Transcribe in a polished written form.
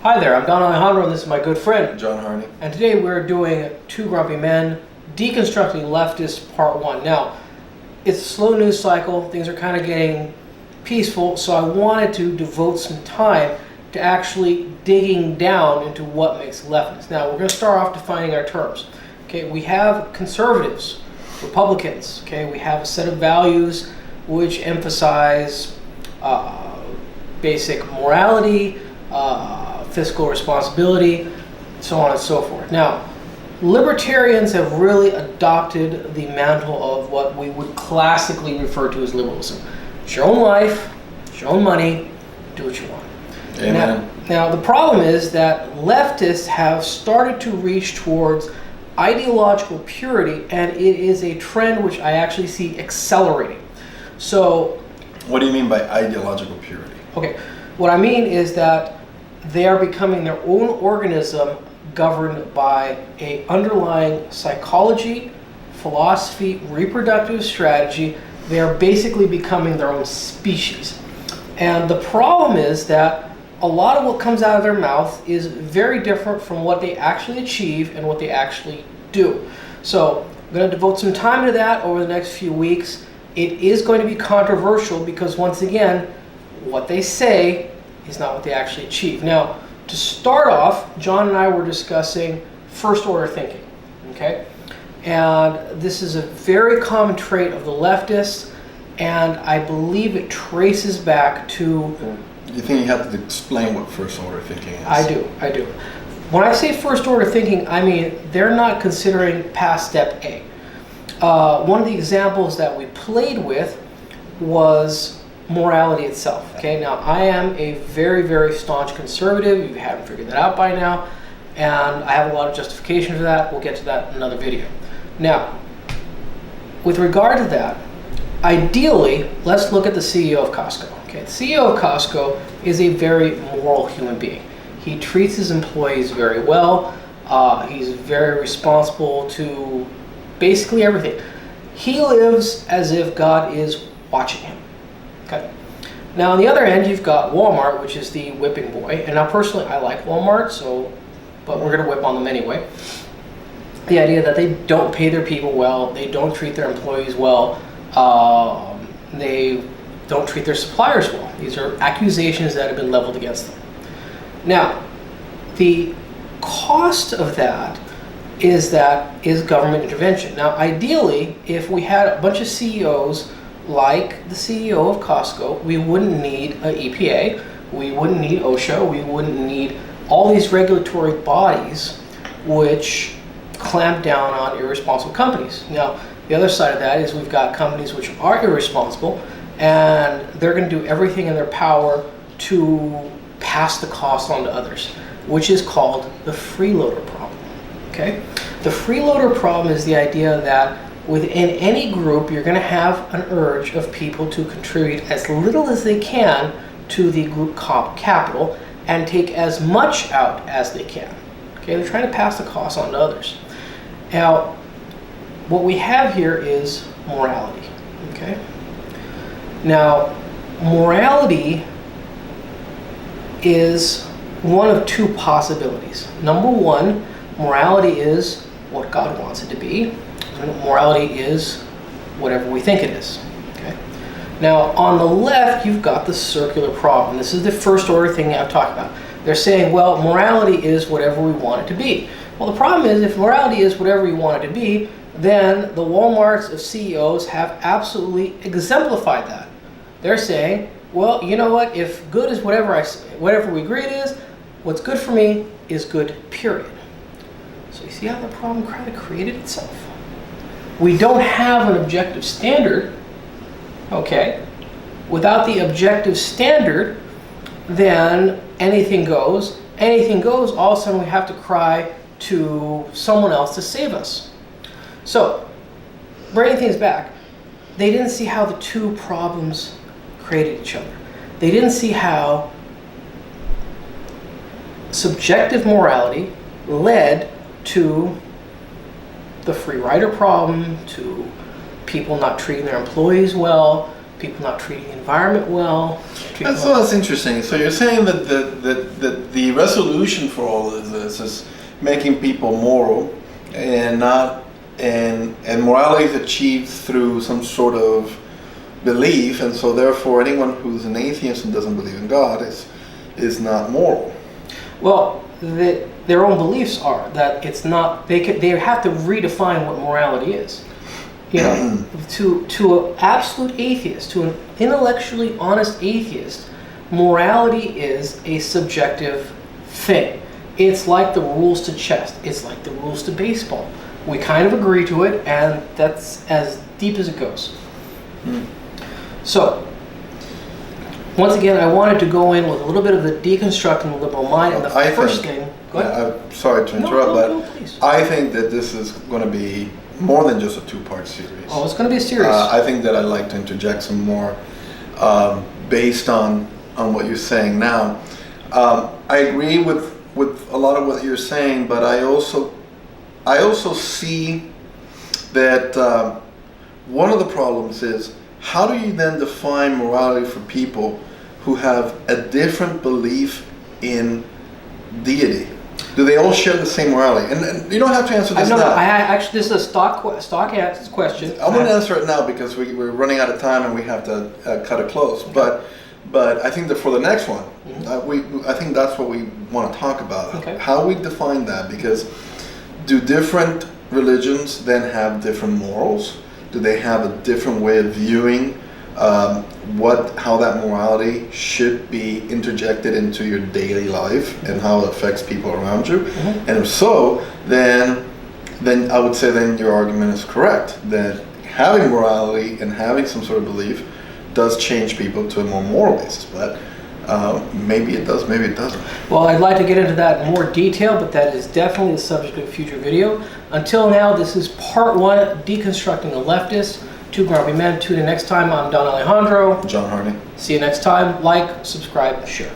Hi there, I'm Don Alejandro and this is my good friend John Harney. And today we're doing Two Grumpy Men, Deconstructing Leftists Part 1. Now, it's a slow news cycle, things are kind of getting peaceful, so I wanted to devote some time to actually digging down into what makes leftists. Now, we're going to start off defining our terms. Okay, we have conservatives, Republicans, okay, we have a set of values which emphasize basic morality, fiscal responsibility, so on and so forth. Now, libertarians have really adopted the mantle of what we would classically refer to as liberalism. It's your own life, it's your own money, do what you want. Amen. Now, the problem is that leftists have started to reach towards ideological purity, and it is a trend which I actually see accelerating. So, what do you mean by ideological purity? Okay, what I mean is that they are becoming their own organism governed by an underlying psychology, philosophy, reproductive strategy. They are basically becoming their own species. And the problem is that a lot of what comes out of their mouth is very different from what they actually achieve and what they actually do. So I'm going to devote some time to that over the next few weeks. It is going to be controversial because, once again, what they say is not what they actually achieve. Now, to start off, John and I were discussing first order thinking, okay? And this is a very common trait of the leftists, and I believe it traces back to... You think you have to explain what first order thinking is? I do. When I say first order thinking, I mean they're not considering past step A. One of the examples that we played with was morality itself. Okay, now I am a very, very staunch conservative. You haven't figured that out by now, and I have a lot of justification for that. We'll get to that in another video. Now, with regard to that, ideally, let's look at the CEO of Costco. Okay, the CEO of Costco is a very moral human being. He treats his employees very well. He's very responsible to basically everything. He lives as if God is watching him. Okay. Now, on the other end, you've got Walmart, which is the whipping boy. And now, personally, I like Walmart, but we're going to whip on them anyway. The idea that they don't pay their people well, they don't treat their employees well, they don't treat their suppliers well. These are accusations that have been leveled against them. Now, the cost of that is government intervention. Now, ideally, if we had a bunch of CEOs like the CEO of Costco, we wouldn't need an EPA, we wouldn't need OSHA, we wouldn't need all these regulatory bodies which clamp down on irresponsible companies. Now, the other side of that is we've got companies which are irresponsible, and they're going to do everything in their power to pass the cost on to others, which is called the freeloader problem. Okay? The freeloader problem is the idea that within any group, you're going to have an urge of people to contribute as little as they can to the group capital and take as much out as they can. Okay, they're trying to pass the cost on to others. Now, what we have here is morality. Okay? Now, morality is one of two possibilities. Number one, morality is what God wants it to be. Morality is whatever we think it is. Okay? Now, on the left, you've got the circular problem. This is the first order thing I've talked about. They're saying, well, morality is whatever we want it to be. Well, the problem is, if morality is whatever you want it to be, then the Walmarts of CEOs have absolutely exemplified that. They're saying, well, you know what? If good is whatever we agree it is, what's good for me is good, period. So you see how the problem kind of created itself? We don't have an objective standard, okay? Without the objective standard, then anything goes. Anything goes, all of a sudden we have to cry to someone else to save us. So, bringing things back, they didn't see how the two problems created each other. They didn't see how subjective morality led to the free rider problem, to people not treating their employees well, people not treating the environment well. That's interesting. So you're saying that the resolution for all of this is making people moral, and not and morality is achieved through some sort of belief, and so therefore anyone who's an atheist and doesn't believe in God is not moral. Well, their own beliefs are that it's not. They have to redefine what morality is. You know, to an absolute atheist, to an intellectually honest atheist, morality is a subjective thing. It's like the rules to chess. It's like the rules to baseball. We kind of agree to it, and that's as deep as it goes. So, once again, I wanted to go in with a little bit of the deconstructing the liberal mind, and the first thing. Go ahead. I'm sorry to interrupt, no, please. but I think that this is going to be more than just a two-part series. Oh, it's going to be a series. I think that I'd like to interject some more based on what you're saying now. I agree with a lot of what you're saying, but I also see that one of the problems is, how do you then define morality for people who have a different belief in deity? Do they all share the same morality? And you don't have to answer this now. No, actually, this is a stock question. I'm going to answer it now because we're running out of time and we have to cut it close. Okay. But I think that for the next one, I think that's what we want to talk about. Okay. How we define that, because do different religions then have different morals? Do they have a different way of viewing how that morality should be interjected into your daily life and how it affects people around you? And if so, then I would say then your argument is correct, that having morality and having some sort of belief does change people to a more moral basis. But maybe it does, maybe it doesn't. Well, I'd like to get into that in more detail, but that is definitely the subject of a future video. Until now, this is part 1, Deconstructing the Leftist. Two grumpy men. Tune in next time. I'm Don Alejandro. John Hardy. See you next time. Like, subscribe, share.